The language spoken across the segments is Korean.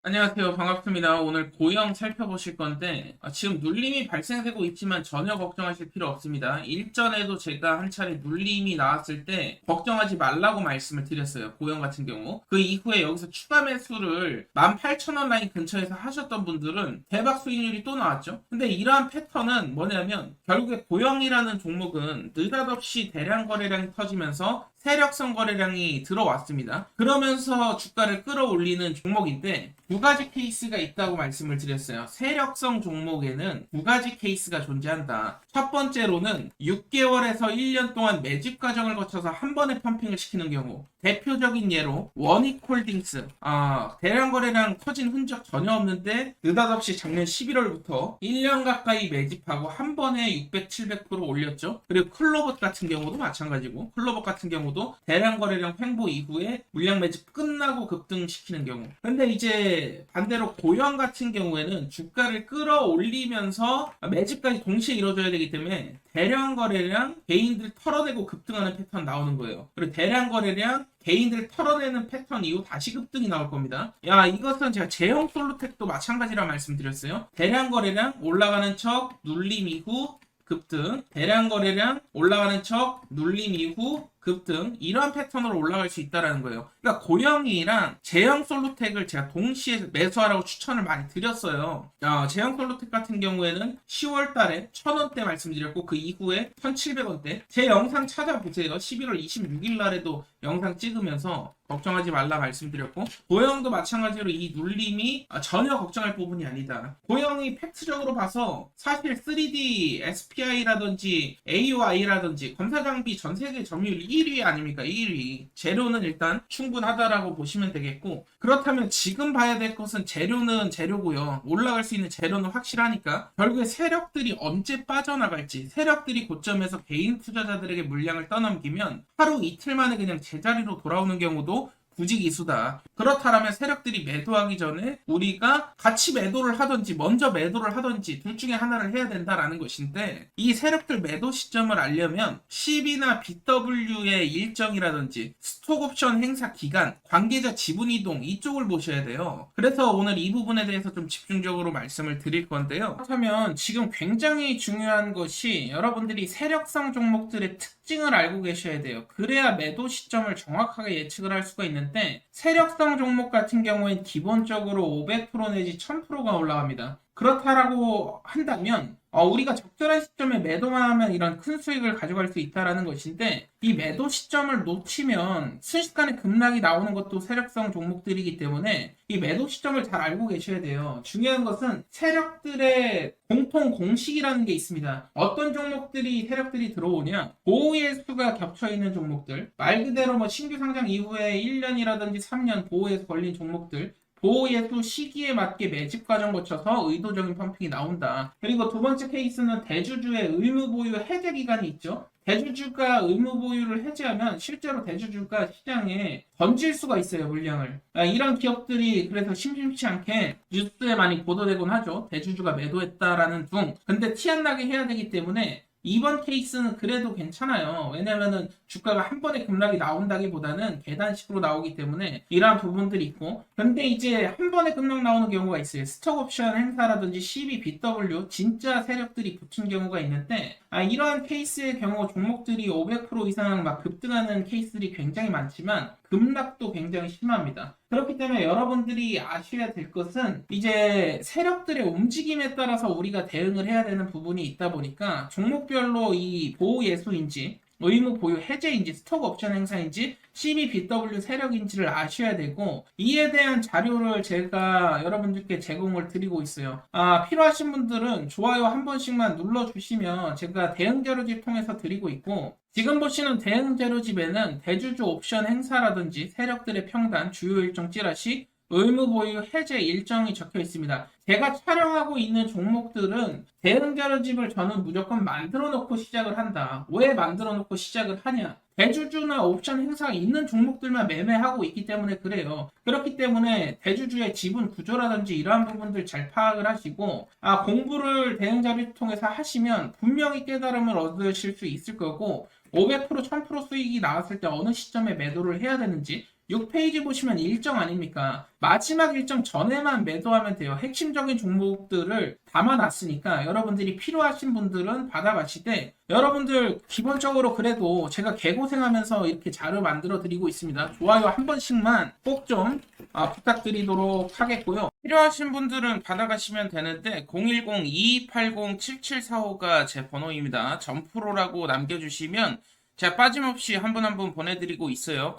안녕하세요. 반갑습니다. 오늘 고형 살펴보실 건데, 지금 눌림이 발생되고 있지만 전혀 걱정하실 필요 없습니다. 일전에도 제가 한 차례 눌림이 나왔을 때 걱정하지 말라고 말씀을 드렸어요. 고형 같은 경우. 그 이후에 여기서 추가 매수를 18,000원 라인 근처에서 하셨던 분들은 대박 수익률이 또 나왔죠. 근데 이러한 패턴은 뭐냐면, 결국에 고형이라는 종목은 느닷없이 대량 거래량이 터지면서 세력성 거래량이 들어왔습니다. 그러면서 주가를 끌어올리는 종목인데 두 가지 케이스가 있다고 말씀을 드렸어요. 세력성 종목에는 두 가지 케이스가 존재한다. 첫 번째로는 6개월에서 1년 동안 매집 과정을 거쳐서 한 번에 펌핑을 시키는 경우. 대표적인 예로 원익홀딩스 대량 거래량 터진 흔적 전혀 없는데 느닷없이 작년 11월부터 1년 가까이 매집하고 한 번에 600, 700% 올렸죠. 그리고 클로봇 같은 경우도 마찬가지고 클로봇 같은 경우도 대량 거래량 횡보 이후에 물량 매집 끝나고 급등시키는 경우. 근데 이제 반대로 고형 같은 경우에는 주가를 끌어올리면서 매집까지 동시에 이루어져야 되기 때문에 대량 거래량 개인들 털어내고 급등하는 패턴 나오는 거예요. 그리고 대량 거래량 개인들 털어내는 패턴 이후 다시 급등이 나올 겁니다. 이것은 제가 제형 솔루텍도 마찬가지라 말씀드렸어요. 대량 거래량 올라가는 척 눌림 이후 급등, 대량 거래량 올라가는 척 눌림 이후 급등, 이러한 패턴으로 올라갈 수 있다는 거예요. 그러니까 고형이랑 제형 솔루텍을 제가 동시에 매수하라고 추천을 많이 드렸어요. 제형 솔루텍 같은 경우에는 10월 달에 1,000원대 말씀드렸고 그 이후에 1,700원대. 제 영상 찾아보세요. 11월 26일 날에도 영상 찍으면서 걱정하지 말라 말씀드렸고, 고형도 마찬가지로 이 눌림이 전혀 걱정할 부분이 아니다. 고형이 팩트적으로 봐서 사실 3D SPI라든지 AUI라든지 검사 장비 전 세계 점유율 1위 아닙니까? 1위. 재료는 일단 충분하다라고 보시면 되겠고, 그렇다면 지금 봐야 될 것은 재료는 재료고요. 올라갈 수 있는 재료는 확실하니까 결국에 세력들이 언제 빠져나갈지, 세력들이 고점에서 개인 투자자들에게 물량을 떠넘기면 하루 이틀 만에 그냥 제자리로 돌아오는 경우도 부지기수다. 그렇다면 세력들이 매도하기 전에 우리가 같이 매도를 하든지 먼저 매도를 하든지 둘 중에 하나를 해야 된다라는 것인데, 이 세력들 매도 시점을 알려면 CB나 BW의 일정이라든지 스톡옵션 행사 기간, 관계자 지분 이동 이쪽을 보셔야 돼요. 그래서 오늘 이 부분에 대해서 좀 집중적으로 말씀을 드릴 건데요. 그렇다면 지금 굉장히 중요한 것이 여러분들이 세력성 종목들의 특징을 알고 계셔야 돼요. 그래야 매도 시점을 정확하게 예측을 할 수가 있는데, 세력성 종목 같은 경우엔 기본적으로 500% 내지 1000%가 올라갑니다. 그렇다라고 한다면 우리가 적절한 시점에 매도만 하면 이런 큰 수익을 가져갈 수 있다는 것인데, 이 매도 시점을 놓치면 순식간에 급락이 나오는 것도 세력성 종목들이기 때문에 이 매도 시점을 잘 알고 계셔야 돼요. 중요한 것은 세력들의 공통 공식이라는 게 있습니다. 어떤 종목들이 세력들이 들어오냐, 보호의 수가 겹쳐있는 종목들, 말 그대로 신규 상장 이후에 1년이라든지 3년 보호에서 걸린 종목들, 보호예수 시기에 맞게 매집 과정 거쳐서 의도적인 펌핑이 나온다. 그리고 두 번째 케이스는 대주주의 의무 보유 해제 기간이 있죠. 대주주가 의무 보유를 해제하면 실제로 대주주가 시장에 던질 수가 있어요, 물량을. 이런 기업들이 그래서 심심치 않게 뉴스에 많이 보도되곤 하죠. 대주주가 매도했다라는 둥. 근데 티 안 나게 해야 되기 때문에 이번 케이스는 그래도 괜찮아요. 왜냐면은 주가가 한 번에 급락이 나온다기보다는 계단식으로 나오기 때문에 이러한 부분들이 있고, 근데 이제 한 번에 급락 나오는 경우가 있어요. 스톡옵션 행사라든지 CB, BW 진짜 세력들이 붙은 경우가 있는데, 이러한 케이스의 경우 종목들이 500% 이상 막 급등하는 케이스들이 굉장히 많지만 급락도 굉장히 심합니다. 그렇기 때문에 여러분들이 아셔야 될 것은 이제 세력들의 움직임에 따라서 우리가 대응을 해야 되는 부분이 있다 보니까 종목별로 이 보호 예수인지 의무 보유 해제인지 스톡 옵션 행사인지 CBBW 세력인지를 아셔야 되고, 이에 대한 자료를 제가 여러분들께 제공을 드리고 있어요. 필요하신 분들은 좋아요 한 번씩만 눌러주시면 제가 대응 자료집 통해서 드리고 있고, 지금 보시는 대응 자료집에는 대주주 옵션 행사라든지 세력들의 평단, 주요 일정 찌라시, 의무 보유 해제 일정이 적혀 있습니다. 제가 촬영하고 있는 종목들은 대응 자료집을 저는 무조건 만들어 놓고 시작을 한다. 왜 만들어 놓고 시작을 하냐? 대주주나 옵션 행사가 있는 종목들만 매매하고 있기 때문에 그래요. 그렇기 때문에 대주주의 지분 구조라든지 이러한 부분들 잘 파악을 하시고, 공부를 대응 자료 통해서 하시면 분명히 깨달음을 얻으실 수 있을 거고, 500%, 1000% 수익이 나왔을 때 어느 시점에 매도를 해야 되는지, 6페이지 보시면 일정 아닙니까? 마지막 일정 전에만 매도하면 돼요. 핵심적인 종목들을 담아놨으니까 여러분들이 필요하신 분들은 받아가시되, 여러분들 기본적으로 그래도 제가 개고생하면서 이렇게 자료 만들어 드리고 있습니다. 좋아요 한 번씩만 꼭 좀 부탁드리도록 하겠고요. 필요하신 분들은 받아가시면 되는데 010-2280-7745가 제 번호입니다. 점프로라고 남겨주시면 제가 빠짐없이 한 분 한 분 보내드리고 있어요.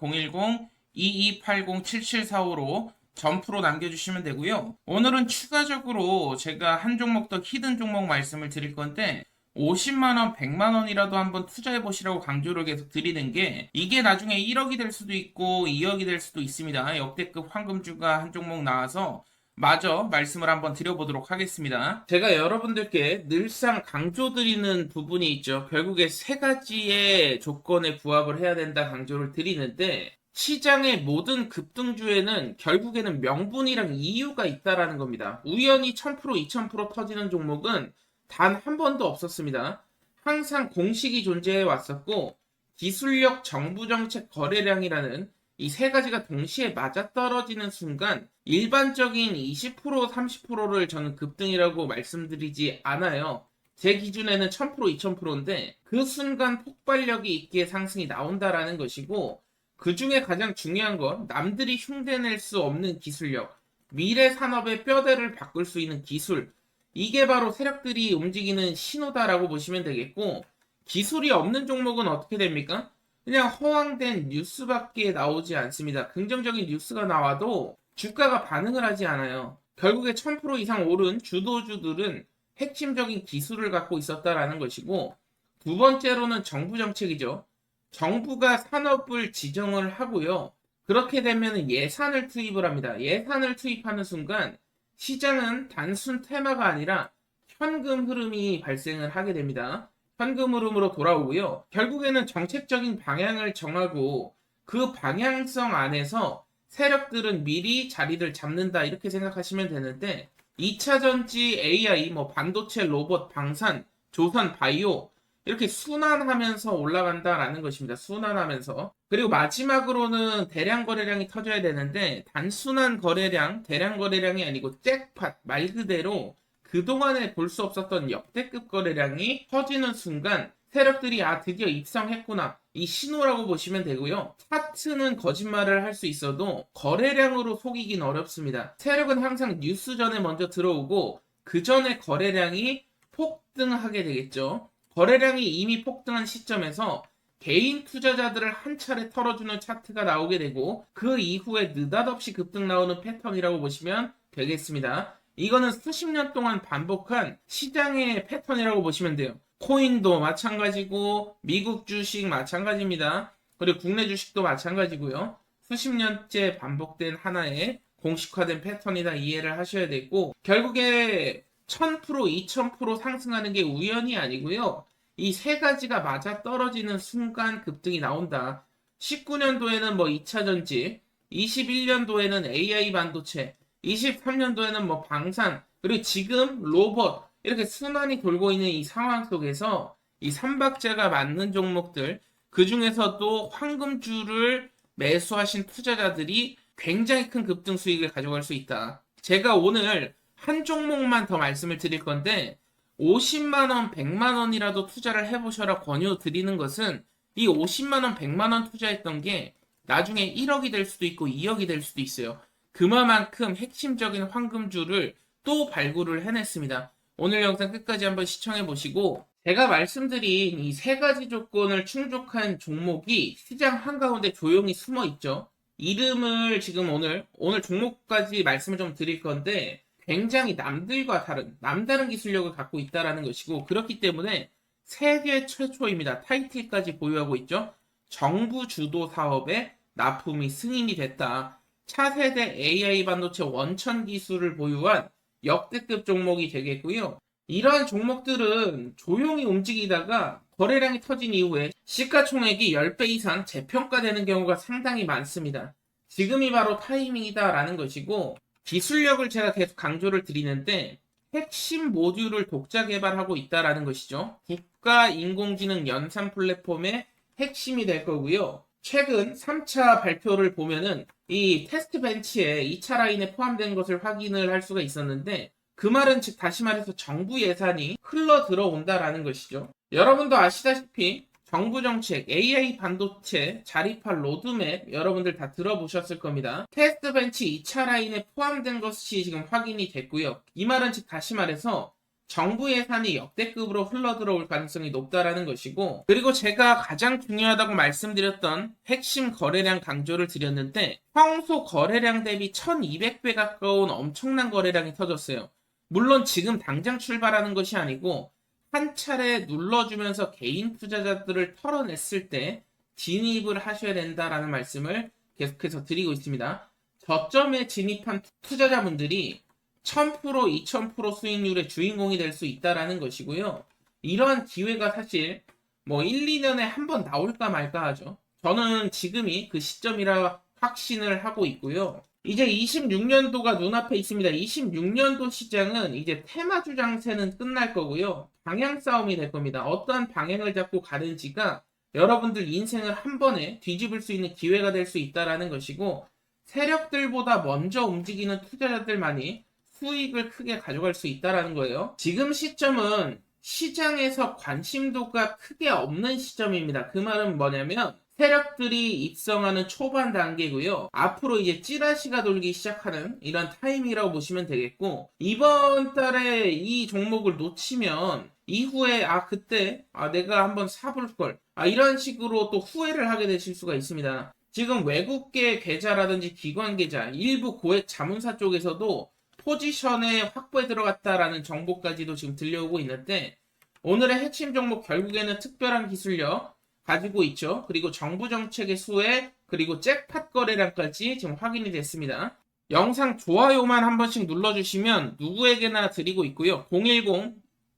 010-2280-7745로 점프로 남겨주시면 되고요. 오늘은 추가적으로 제가 한 종목 더 히든 종목 말씀을 드릴 건데, 50만원, 100만원이라도 한번 투자해보시라고 강조를 계속 드리는 게, 이게 나중에 1억이 될 수도 있고 2억이 될 수도 있습니다. 역대급 황금주가 한 종목 나와서 마저 말씀을 한번 드려보도록 하겠습니다. 제가 여러분들께 늘상 강조드리는 부분이 있죠. 결국에 세 가지의 조건에 부합을 해야 된다 강조를 드리는데, 시장의 모든 급등주에는 결국에는 명분이랑 이유가 있다라는 겁니다. 우연히 1000%, 2000% 터지는 종목은 단 한 번도 없었습니다. 항상 공식이 존재해 왔었고, 기술력, 정부정책, 거래량이라는 이 세 가지가 동시에 맞아떨어지는 순간 일반적인 20%, 30%를 저는 급등이라고 말씀드리지 않아요. 제 기준에는 1000%, 2000%인데 그 순간 폭발력이 있게 상승이 나온다라는 것이고, 그 중에 가장 중요한 건 남들이 흉내낼 수 없는 기술력, 미래 산업의 뼈대를 바꿀 수 있는 기술, 이게 바로 세력들이 움직이는 신호다라고 보시면 되겠고, 기술이 없는 종목은 어떻게 됩니까? 그냥 허황된 뉴스밖에 나오지 않습니다. 긍정적인 뉴스가 나와도 주가가 반응을 하지 않아요. 결국에 1000% 이상 오른 주도주들은 핵심적인 기술을 갖고 있었다라는 것이고, 두 번째로는 정부 정책이죠. 정부가 산업을 지정을 하고요. 그렇게 되면 예산을 투입을 합니다. 예산을 투입하는 순간 시장은 단순 테마가 아니라 현금 흐름이 발생을 하게 됩니다. 현금 흐름으로 돌아오고요. 결국에는 정책적인 방향을 정하고 그 방향성 안에서 세력들은 미리 자리를 잡는다, 이렇게 생각하시면 되는데, 2차전지, AI, 반도체, 로봇, 방산, 조선, 바이오, 이렇게 순환하면서 올라간다라는 것입니다. 순환하면서. 그리고 마지막으로는 대량 거래량이 터져야 되는데, 단순한 거래량, 대량 거래량이 아니고 잭팟, 말 그대로 그동안에 볼 수 없었던 역대급 거래량이 터지는 순간 세력들이 드디어 입성했구나, 이 신호라고 보시면 되고요. 차트는 거짓말을 할 수 있어도 거래량으로 속이긴 어렵습니다. 세력은 항상 뉴스 전에 먼저 들어오고 그 전에 거래량이 폭등하게 되겠죠. 거래량이 이미 폭등한 시점에서 개인 투자자들을 한 차례 털어주는 차트가 나오게 되고, 그 이후에 느닷없이 급등 나오는 패턴이라고 보시면 되겠습니다. 이거는 수십 년 동안 반복한 시장의 패턴이라고 보시면 돼요. 코인도 마찬가지고 미국 주식 마찬가지입니다. 그리고 국내 주식도 마찬가지고요. 수십 년째 반복된 하나의 공식화된 패턴이다 이해를 하셔야 되고, 결국에 1000%, 2000% 상승하는 게 우연이 아니고요. 이 세 가지가 맞아 떨어지는 순간 급등이 나온다. 19년도에는 2차전지, 21년도에는 AI 반도체, 23년도에는 방산, 그리고 지금 로봇, 이렇게 순환이 돌고 있는 이 상황 속에서 이 삼박자가 맞는 종목들, 그 중에서도 황금주를 매수하신 투자자들이 굉장히 큰 급등 수익을 가져갈 수 있다. 제가 오늘 한 종목만 더 말씀을 드릴 건데, 50만원, 100만원이라도 투자를 해보셔라 권유드리는 것은, 이 50만원, 100만원 투자했던 게 나중에 1억이 될 수도 있고 2억이 될 수도 있어요. 그만큼 핵심적인 황금주를 또 발굴을 해냈습니다. 오늘 영상 끝까지 한번 시청해 보시고, 제가 말씀드린 이 세 가지 조건을 충족한 종목이 시장 한가운데 조용히 숨어 있죠. 이름을 지금 오늘 종목까지 말씀을 좀 드릴 건데, 굉장히 남들과 남다른 기술력을 갖고 있다라는 것이고, 그렇기 때문에 세계 최초입니다. 타이틀까지 보유하고 있죠. 정부 주도 사업에 납품이 승인이 됐다. 차세대 AI 반도체 원천 기술을 보유한 역대급 종목이 되겠고요. 이러한 종목들은 조용히 움직이다가 거래량이 터진 이후에 시가총액이 10배 이상 재평가되는 경우가 상당히 많습니다. 지금이 바로 타이밍이다라는 것이고, 기술력을 제가 계속 강조를 드리는데, 핵심 모듈을 독자 개발하고 있다라는 것이죠. 국가 인공지능 연산 플랫폼의 핵심이 될 거고요. 최근 3차 발표를 보면은 이 테스트 벤치에 2차 라인에 포함된 것을 확인을 할 수가 있었는데 그 말은 즉 다시 말해서 정부 예산이 흘러 들어온다라는 것이죠. 여러분도 아시다시피 정부 정책, AI 반도체, 자립할 로드맵 여러분들 다 들어보셨을 겁니다. 테스트 벤치 2차 라인에 포함된 것이 지금 확인이 됐고요. 이 말은 즉 다시 말해서 정부 예산이 역대급으로 흘러들어올 가능성이 높다라는 것이고, 그리고 제가 가장 중요하다고 말씀드렸던 핵심 거래량 강조를 드렸는데 평소 거래량 대비 1200배 가까운 엄청난 거래량이 터졌어요. 물론 지금 당장 출발하는 것이 아니고 한 차례 눌러주면서 개인 투자자들을 털어냈을 때 진입을 하셔야 된다라는 말씀을 계속해서 드리고 있습니다. 저점에 진입한 투자자분들이 1000%, 2000% 수익률의 주인공이 될 수 있다라는 것이고요. 이러한 기회가 사실 뭐 1, 2년에 한 번 나올까 말까 하죠. 저는 지금이 그 시점이라 확신을 하고 있고요. 이제 26년도가 눈앞에 있습니다. 26년도 시장은 이제 테마주 장세는 끝날 거고요. 방향 싸움이 될 겁니다. 어떠한 방향을 잡고 가는지가 여러분들 인생을 한 번에 뒤집을 수 있는 기회가 될 수 있다라는 것이고, 세력들보다 먼저 움직이는 투자자들만이 수익을 크게 가져갈 수 있다라는 거예요. 지금 시점은 시장에서 관심도가 크게 없는 시점입니다. 그 말은 뭐냐면 세력들이 입성하는 초반 단계고요. 앞으로 이제 찌라시가 돌기 시작하는 이런 타이밍이라고 보시면 되겠고, 이번 달에 이 종목을 놓치면 이후에 그때 내가 한번 사볼 걸 이런 식으로 또 후회를 하게 되실 수가 있습니다. 지금 외국계 계좌라든지 기관 계좌, 일부 고액 자문사 쪽에서도 포지션에 확보에 들어갔다라는 정보까지도 지금 들려오고 있는데, 오늘의 핵심 종목 결국에는 특별한 기술력 가지고 있죠. 그리고 정부 정책의 수혜, 그리고 잭팟 거래량까지 지금 확인이 됐습니다. 영상 좋아요만 한 번씩 눌러주시면 누구에게나 드리고 있고요.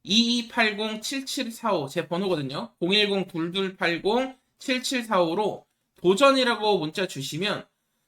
010-2280-7745 제 번호거든요. 010-2280-7745로 도전이라고 문자 주시면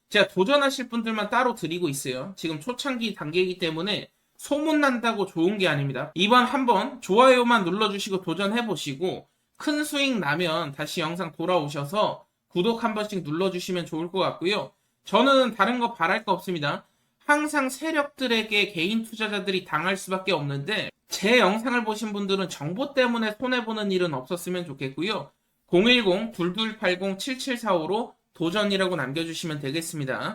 제가 도전하실 분들만 따로 드리고 있어요. 지금 초창기 단계이기 때문에 소문난다고 좋은 게 아닙니다. 이번 한번 좋아요만 눌러주시고 도전해보시고 큰 수익 나면 다시 영상 돌아오셔서 구독 한 번씩 눌러주시면 좋을 것 같고요. 저는 다른 거 바랄 거 없습니다. 항상 세력들에게 개인 투자자들이 당할 수밖에 없는데 제 영상을 보신 분들은 정보 때문에 손해보는 일은 없었으면 좋겠고요. 010-2280-7745로 도전이라고 남겨주시면 되겠습니다.